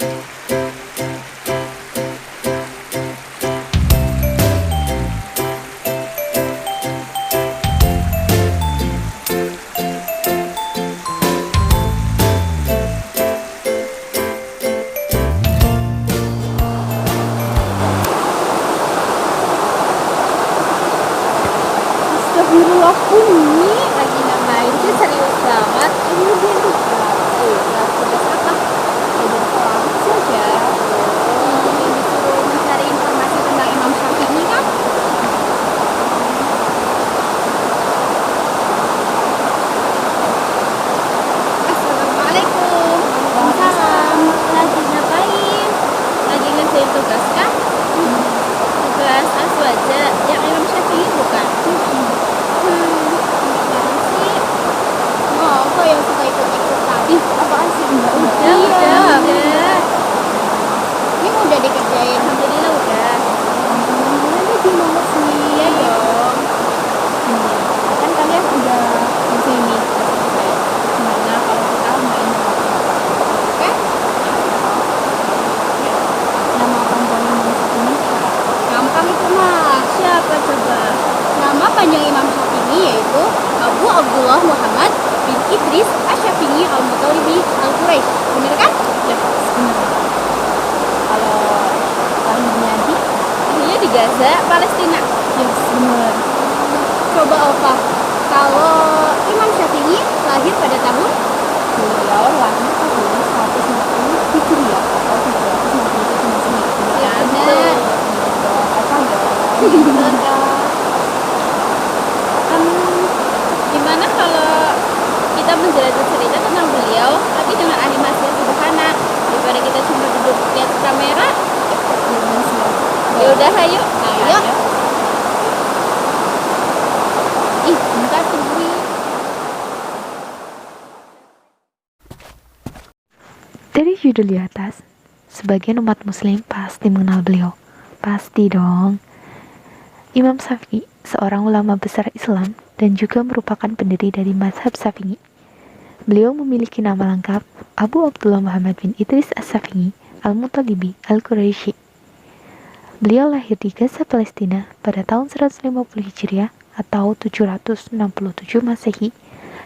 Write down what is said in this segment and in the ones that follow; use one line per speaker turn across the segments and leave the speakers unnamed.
Astagfirullah, Umi lagi ngapain sih, serius banget ini dia tuh. Tugas apa? Tugas sholat saja. Yang disuruh mencari informasi tentang Imam Syafi'i kan. Assalamualaikum. Waalaikumsalam. Lagi ngapain? Lagi ngerjain tugas kan? Tugas aswaja yang Imam Syafi'i bukan? Apaan sih? Oh, kok yang suka ikut-ikutan? Ih, apaan sih? Udah. Ini udah dikerjain. Alhamdulillah udah. Alhamdulillah sih banget sih. Iya dong. Kan kalian udah di sini. Gimana kalau kita main tebak-tebakan? Oke? Nama panjang Imam Syafi'i siapa? Gampang itu mah. Siapa coba? Nama panjang Imam Syafi'i yaitu Abu Abdullah Muhammad bin Idris Asy-Syafi'i Al-Muttalibi Al-Quraisy. Bener kan? Ya, bener. Kalau lahirnya di Gaza, Palestina. Yes, bener. Coba Opa, kalau Imam Syafi'i lahir pada tahun? Beliau lahir tahun 150 Hijriah atau 357 Masehi. Ya, bener. Apa ya? Gimana kalau kita menjelajah cerita tentang beliau tapi dengan animasi yang sederhana daripada kita cuma duduk lihat kamera? Ya udah, ayo. Ih, bentar tungguin.
Dari judul di atas, sebagian umat muslim pasti mengenal beliau. Pasti dong. Imam Syafi'i, seorang ulama besar Islam dan juga merupakan pendiri dari mazhab Syafi'i. Beliau memiliki nama lengkap Abu Abdullah Muhammad bin Idris Asy-Syafi'i Al-Muttalibi Al-Quraisy. Beliau lahir di Gaza, Palestina pada tahun 150 Hijriah atau 767 Masehi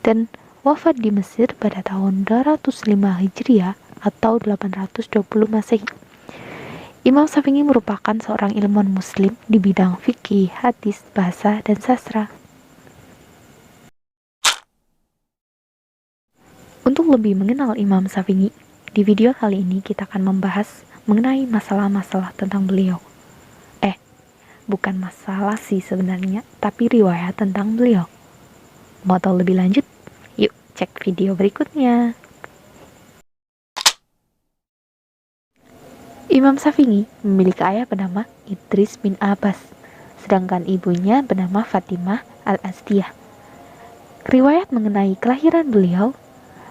dan wafat di Mesir pada tahun 205 Hijriah atau 820 Masehi. Imam Syafi'i merupakan seorang ilmuwan muslim di bidang fikih, hadis, bahasa, dan sastra. Untuk lebih mengenal Imam Syafi'i, di video kali ini kita akan membahas mengenai masalah-masalah tentang beliau. Bukan masalah sih sebenarnya, tapi riwayat tentang beliau. Mau tahu lebih lanjut? Yuk cek video berikutnya. Imam Syafi'i memiliki ayah bernama Idris bin Abbas, sedangkan ibunya bernama Fatimah Al-Azdiyah. Riwayat mengenai kelahiran beliau,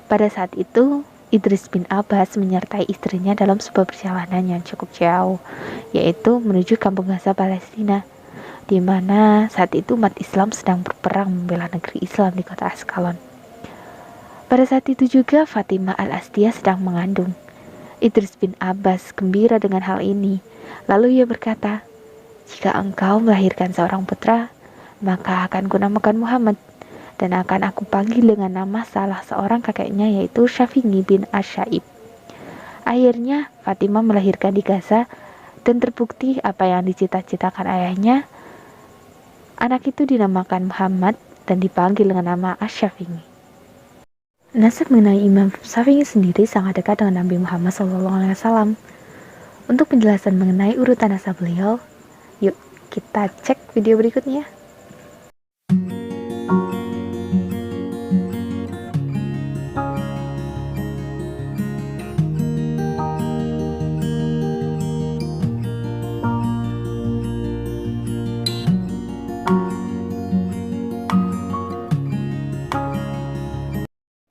pada saat itu Idris bin Abbas menyertai istrinya dalam sebuah perjalanan yang cukup jauh, yaitu menuju kampung Gaza, Palestina, di mana saat itu umat Islam sedang berperang membela negeri Islam di kota Askalon. Pada saat itu juga Fatimah Al-Azdiyah sedang mengandung. Idris bin Abbas gembira dengan hal ini, lalu ia berkata, "Jika engkau melahirkan seorang putra, maka akan kunamakan Muhammad, dan akan aku panggil dengan nama salah seorang kakeknya yaitu Syafi'i bin Asy-Syaib." Akhirnya Fatimah melahirkan di Gaza dan terbukti apa yang dicita-citakan ayahnya. Anak itu dinamakan Muhammad dan dipanggil dengan nama Asy-Syafi'i. Nasab mengenai Imam Syafi'i sendiri sangat dekat dengan Nabi Muhammad SAW. Untuk penjelasan mengenai urutan nasab beliau, yuk kita cek video berikutnya.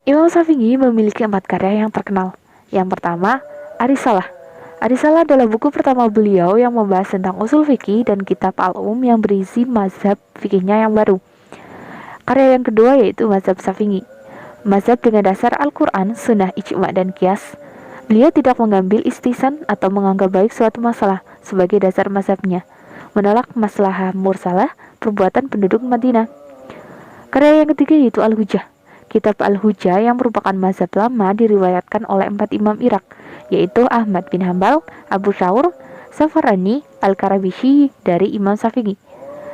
Imam Syafi'i memiliki 4 karya yang terkenal. Yang pertama, Ar-Risalah. Ar-Risalah adalah buku pertama beliau yang membahas tentang usul fikih dan kitab al-um yang berisi mazhab fikihnya yang baru. Karya yang kedua yaitu mazhab Syafi'i. Mazhab dengan dasar Al-Quran, Sunnah, Ijma' dan Qiyas. Beliau tidak mengambil istisan atau menganggap baik suatu masalah sebagai dasar mazhabnya, menolak maslahah mursalah perbuatan penduduk Madinah. Karya yang ketiga yaitu Al-Hujjah. Kitab Al-Hujjah yang merupakan mazhab lama diriwayatkan oleh 4 imam Irak, yaitu Ahmad bin Hambal, Abu Thawr, Safarani, Al-Karabishi dari Imam Syafi'i.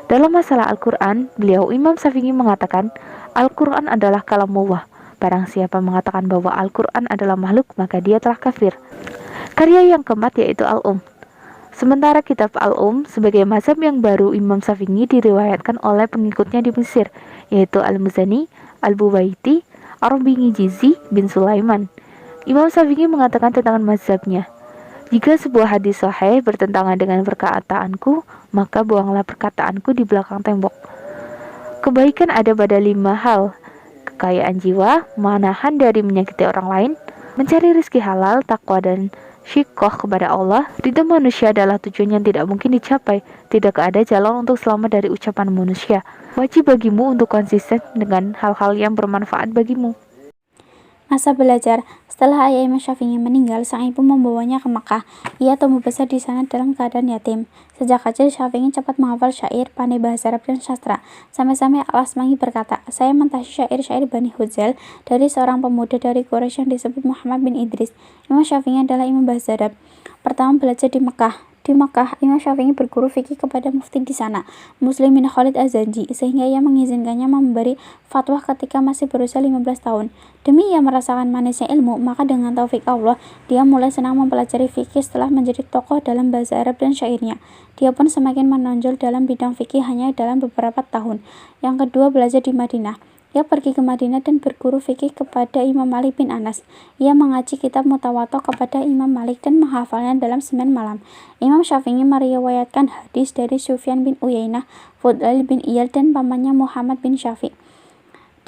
Dalam masalah Al-Quran, beliau Imam Syafi'i mengatakan, Al-Quran adalah kalamullah. Barang siapa mengatakan bahwa Al-Quran adalah makhluk, maka dia telah kafir. Karya yang keempat yaitu Sementara kitab sebagai mazhab yang baru Imam Syafi'i diriwayatkan oleh pengikutnya di Mesir, yaitu Al-Muzani, Al-Buwaiti, Ar-Rabi'i Jizi bin Sulaiman. Imam Syafi'i mengatakan tentang mazhabnya, jika sebuah hadis sahih bertentangan dengan perkataanku, maka buanglah perkataanku di belakang tembok. Kebaikan ada pada 5 hal: kekayaan jiwa, menahan dari menyakiti orang lain, mencari rezeki halal, takwa dan syikoh kepada Allah. Ridho manusia adalah tujuan yang tidak mungkin dicapai. Tidak ada jalan untuk selamat dari ucapan manusia. Wajib bagimu untuk konsisten dengan hal-hal yang bermanfaat bagimu.
Masa belajar. Setelah ayah Imam Syafi'i meninggal, sang ibu membawanya ke Makkah. Ia tumbuh besar di sana dalam keadaan yatim. Sejak kecil, Syafi'i cepat menghafal syair, pandai bahasa Arab dan sastra. Sampai-sampai Al-Asma'i berkata, saya mentahsyir syair-syair Bani Huzail dari seorang pemuda dari Quraisy yang disebut Muhammad bin Idris. Imam Syafi'i adalah imam bahasa Arab pertama belajar di Makkah. Di Makkah, Imam Syafi'i berguru fikih kepada mufti di sana, Muslim bin Khalid Az-Zanji, sehingga ia mengizinkannya memberi fatwa ketika masih berusia 15 tahun. Demi ia merasakan manisnya ilmu, maka dengan taufik Allah, dia mulai senang mempelajari fikih setelah menjadi tokoh dalam bahasa Arab dan syairnya. Dia pun semakin menonjol dalam bidang fikih hanya dalam beberapa tahun. Yang kedua, belajar di Madinah. Ia pergi ke Madinah dan berguru fikih kepada Imam Malik bin Anas. Ia mengaji kitab Mutawatta kepada Imam Malik dan menghafalnya dalam 9 malam. Imam Syafi'i meriwayatkan hadis dari Sufyan bin Uyainah, Fudail bin Iyad dan pamannya Muhammad bin Syafi'.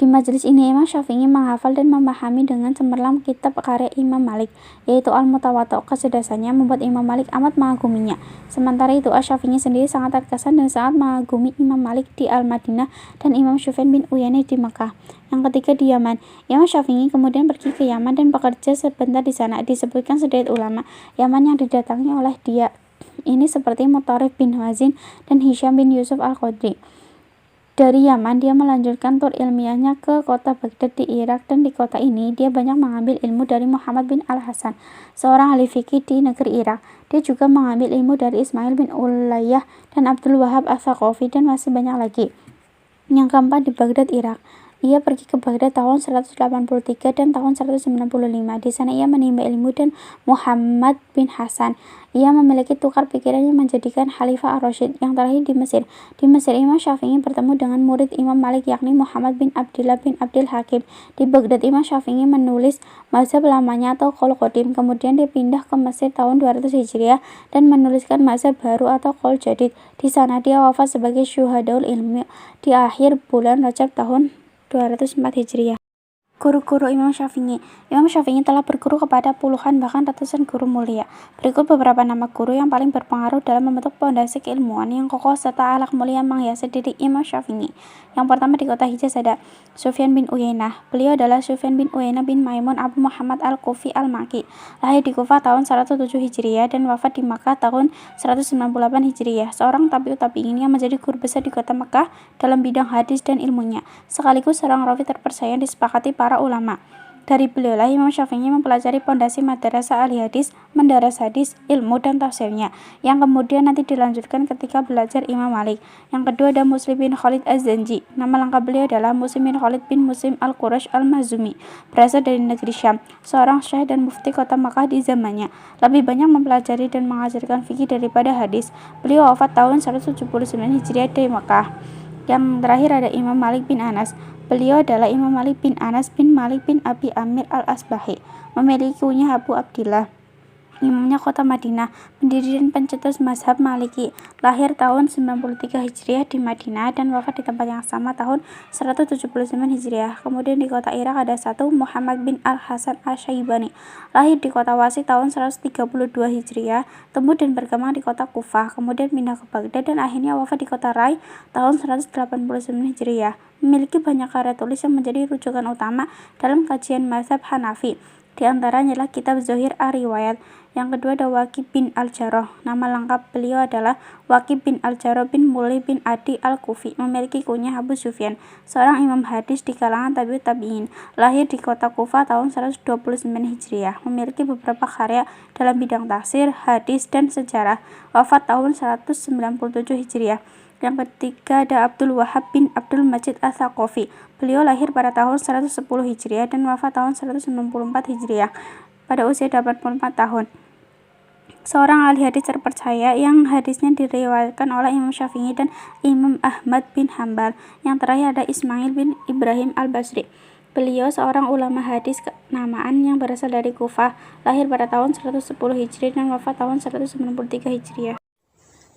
Di majelis ini Imam Syafi'i menghafal dan memahami dengan cemerlang kitab karya Imam Malik, yaitu Al-Mutawatta. Kecerdasannya membuat Imam Malik amat mengaguminya. Sementara itu, Asy-Syafi'i sendiri sangat terkesan dan sangat mengagumi Imam Malik di Al-Madinah dan Imam Sufyan bin Uyainah di Makkah. Yang ketiga, di Yaman. Imam Syafi'i kemudian pergi ke Yaman dan bekerja sebentar di sana. Disebutkan sederet ulama Yaman yang didatangi oleh dia ini seperti Mutarrif bin Wazin dan Hisham bin Yusuf Al-Qadri. Dari Yaman, dia melanjutkan tur ilmiahnya ke kota Baghdad di Irak, dan di kota ini dia banyak mengambil ilmu dari Muhammad bin Al-Hasan, seorang ahli fikih di negeri Irak. Dia juga mengambil ilmu dari Ismail bin Ulayyah dan Abdul Wahab Al-Thaqafi dan masih banyak lagi. Yang keempat, di Baghdad, Irak. Ia pergi ke Baghdad tahun 183 dan tahun 195. Di sana ia menimba ilmu dan Muhammad bin Hasan. Ia memiliki tukar pikiran yang menjadikan Khalifah Ar-Rasyid. Yang terakhir, di Mesir. Di Mesir, Imam Syafi'i bertemu dengan murid Imam Malik yakni Muhammad bin Abdillah bin Abdil Hakim. Di Baghdad, Imam Syafi'i menulis mazhab lamanya atau Qaul Qadim. Kemudian dia pindah ke Mesir tahun 200 Hijriah dan menuliskan mazhab baru atau Qaul Jadid. Di sana dia wafat sebagai syuhadaul ilmi di akhir bulan Rajab tahun 204 Hijriah. Guru-guru Imam Syafi'i. Imam Syafi'i telah berguru kepada puluhan bahkan ratusan guru mulia. Berikut beberapa nama guru yang paling berpengaruh dalam membentuk pondasi keilmuan yang kokoh serta akhlak mulia menghiasi diri Imam Syafi'i. Yang pertama, di kota Hijaz ada Sufyan bin Uyainah. Beliau adalah Sufyan bin Uyainah bin Maimun Abu Muhammad Al-Kufi Al-Maki. Lahir di Kufah tahun 107 Hijriah dan wafat di Makkah tahun 198 Hijriah. Seorang tabi'in yang menjadi guru besar di kota Makkah dalam bidang hadis dan ilmunya, sekaligus seorang rawi terpercaya yang disepakati para ulama. Dari beliaulah Imam Syafi'i mempelajari pondasi madrasah ahli hadis, mendaras hadis, ilmu dan tafsirnya, yang kemudian nanti dilanjutkan ketika belajar Imam Malik. Yang kedua ada Muslim bin Khalid Az-Zanji. Nama lengkap beliau adalah Muslim bin Khalid bin Muslim Al-Qurash Al-Mazumi, berasal dari negeri Syam, seorang syekh dan mufti kota Makkah di zamannya. Lebih banyak mempelajari dan mengajarkan fikih daripada hadis. Beliau wafat tahun 179 Hijriah di Makkah. Yang terakhir ada Imam Malik bin Anas. Beliau adalah Imam Malik bin Anas bin Malik bin Abi Amir al-Asbahi, memiliki kunyah Abu Abdillah. Imamnya kota Madinah, pendiri dan pencetus mazhab Maliki. Lahir tahun 93 Hijriah di Madinah dan wafat di tempat yang sama tahun 179 Hijriah. Kemudian di kota Irak ada satu Muhammad bin Al-Hasan Asy-Syaibani. Lahir di kota Wasi tahun 132 Hijriah, tumbuh dan berkembang di kota Kufah, kemudian pindah ke Baghdad dan akhirnya wafat di kota Rai tahun 189 Hijriah. Memiliki banyak karya tulis yang menjadi rujukan utama dalam kajian mazhab Hanafi. Di antaranya adalah kitab Zohir Ar-Riwayat. Yang kedua ada Waqi bin Al-Jarrah. Nama lengkap beliau adalah Waqi bin Al-Jarrah bin Mulih bin Adi Al-Kufi. Memiliki kunyah Abu Sufyan, seorang imam hadis di kalangan tabi'ut tabi'in. Lahir di kota Kufah tahun 129 Hijriah. Memiliki beberapa karya dalam bidang tafsir, hadis, dan sejarah. Wafat tahun 197 Hijriah. Yang ketiga ada Abdul Wahab bin Abdul Majid Ats-Tsaqafi. Beliau lahir pada tahun 110 Hijriah dan wafat tahun 194 Hijriah pada usia 84 tahun. Seorang ahli hadis terpercaya yang hadisnya diriwayatkan oleh Imam Syafi'i dan Imam Ahmad bin Hambal. Yang terakhir ada Ismail bin Ibrahim Al-Basri. Beliau seorang ulama hadis kenamaan yang berasal dari Kufah, lahir pada tahun 110 Hijriah dan wafat tahun 193 Hijriah.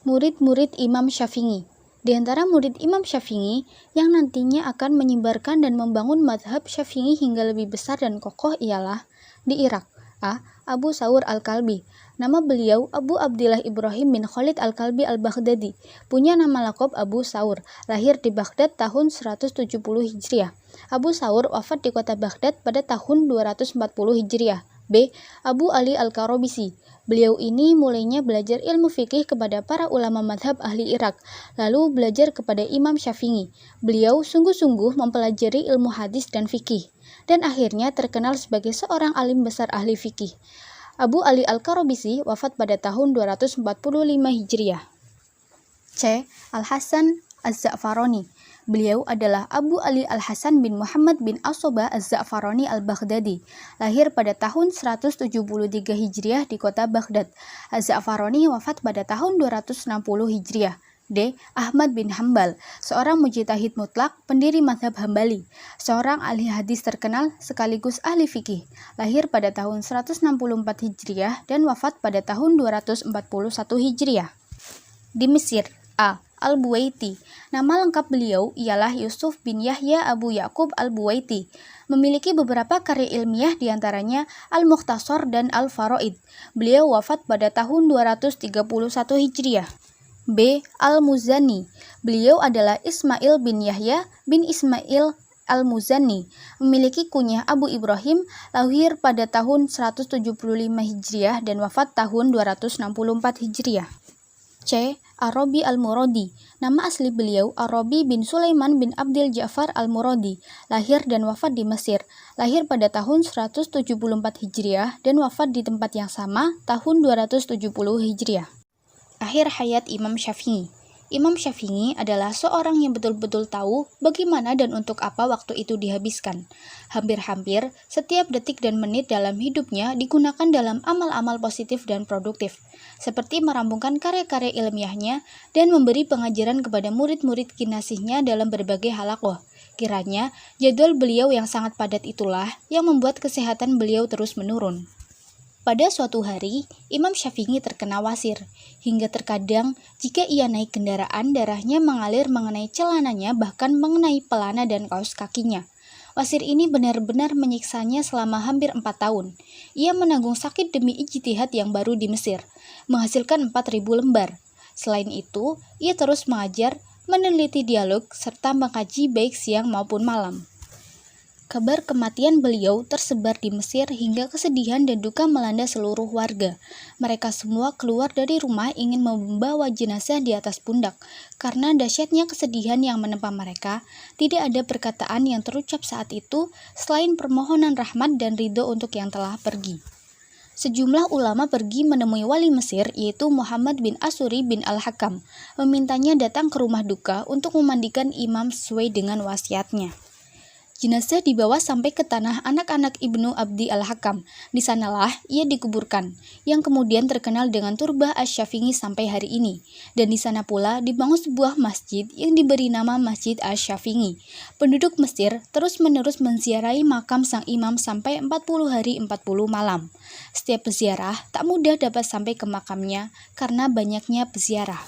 Murid-murid Imam Syafi'i. Di antara murid Imam Syafi'i yang nantinya akan menyebarkan dan membangun mazhab Syafi'i hingga lebih besar dan kokoh ialah di Irak, Abu Thawr Al-Kalbi. Nama beliau Abu Abdillah Ibrahim bin Khalid Al-Kalbi Al-Baghdadi, punya nama lakop Abu Thawr, lahir di Baghdad tahun 170 Hijriah. Abu Thawr wafat di kota Baghdad pada tahun 240 Hijriah. Abu Ali Al-Karobisi. Beliau ini mulainya belajar ilmu fikih kepada para ulama madhab ahli Irak, lalu belajar kepada Imam Syafi'i. Beliau sungguh-sungguh mempelajari ilmu hadis dan fikih, dan akhirnya terkenal sebagai seorang alim besar ahli fikih. Abu Ali Al-Karobisi wafat pada tahun 245 Hijriah. Al-Hasan Az-Za'farani. Beliau adalah Abu Ali Al-Hasan bin Muhammad bin Asobah Az-Za'farani Al-Baghdadi, lahir pada tahun 173 Hijriah di kota Baghdad. Az-Za'farani wafat pada tahun 260 Hijriah. Ahmad bin Hambal, seorang mujtahid mutlak, pendiri mazhab Hambali, seorang ahli hadis terkenal sekaligus ahli fikih, lahir pada tahun 164 Hijriah dan wafat pada tahun 241 Hijriah. Di Mesir, Al-Buwaiti. Nama lengkap beliau ialah Yusuf bin Yahya Abu Ya'qub Al-Buwaiti. Memiliki beberapa karya ilmiah diantaranya Al-Mukhtasar dan Al-Faraid. Beliau wafat pada tahun 231 Hijriah. Al-Muzani. Beliau adalah Ismail bin Yahya bin Ismail Al-Muzani, memiliki kunyah Abu Ibrahim, lahir pada tahun 175 Hijriah dan wafat tahun 264 Hijriah. Ar-Rabi Al-Muradi. Nama asli beliau Ar-Rabi bin Sulaiman bin Abdil Ja'far Al-Muradi, lahir dan wafat di Mesir. Lahir pada tahun 174 Hijriah dan wafat di tempat yang sama tahun 270 Hijriah. Akhir hayat Imam Syafi'i. Imam Syafi'i adalah seorang yang betul-betul tahu bagaimana dan untuk apa waktu itu dihabiskan. Hampir-hampir setiap detik dan menit dalam hidupnya digunakan dalam amal-amal positif dan produktif, seperti merampungkan karya-karya ilmiahnya dan memberi pengajaran kepada murid-murid kinasihnya dalam berbagai halakoh. Kiranya jadwal beliau yang sangat padat itulah yang membuat kesehatan beliau terus menurun. Pada suatu hari, Imam Syafi'i terkena wasir, hingga terkadang jika ia naik kendaraan darahnya mengalir mengenai celananya bahkan mengenai pelana dan kaos kakinya. Wasir ini benar-benar menyiksanya selama hampir 4 tahun. Ia menanggung sakit demi ijtihad yang baru di Mesir, menghasilkan 4.000 lembar. Selain itu, ia terus mengajar, meneliti dialog, serta mengkaji baik siang maupun malam. Kabar kematian beliau tersebar di Mesir hingga kesedihan dan duka melanda seluruh warga. Mereka semua keluar dari rumah ingin membawa jenazah di atas pundak. Karena dahsyatnya kesedihan yang menempa mereka, tidak ada perkataan yang terucap saat itu selain permohonan rahmat dan ridho untuk yang telah pergi. Sejumlah ulama pergi menemui wali Mesir yaitu Muhammad bin Asuri bin Al-Hakam, memintanya datang ke rumah duka untuk memandikan imam sesuai dengan wasiatnya. Jenazah dibawa sampai ke tanah anak-anak Ibnu Abdi Al-Hakam. Di sanalah ia dikuburkan, yang kemudian terkenal dengan Turbah Asy-Syafi'i sampai hari ini. Dan di sana pula dibangun sebuah masjid yang diberi nama Masjid Asy-Syafi'i. Penduduk Mesir terus-menerus menziarahi makam sang imam sampai 40 hari 40 malam. Setiap peziarah tak mudah dapat sampai ke makamnya karena banyaknya peziarah.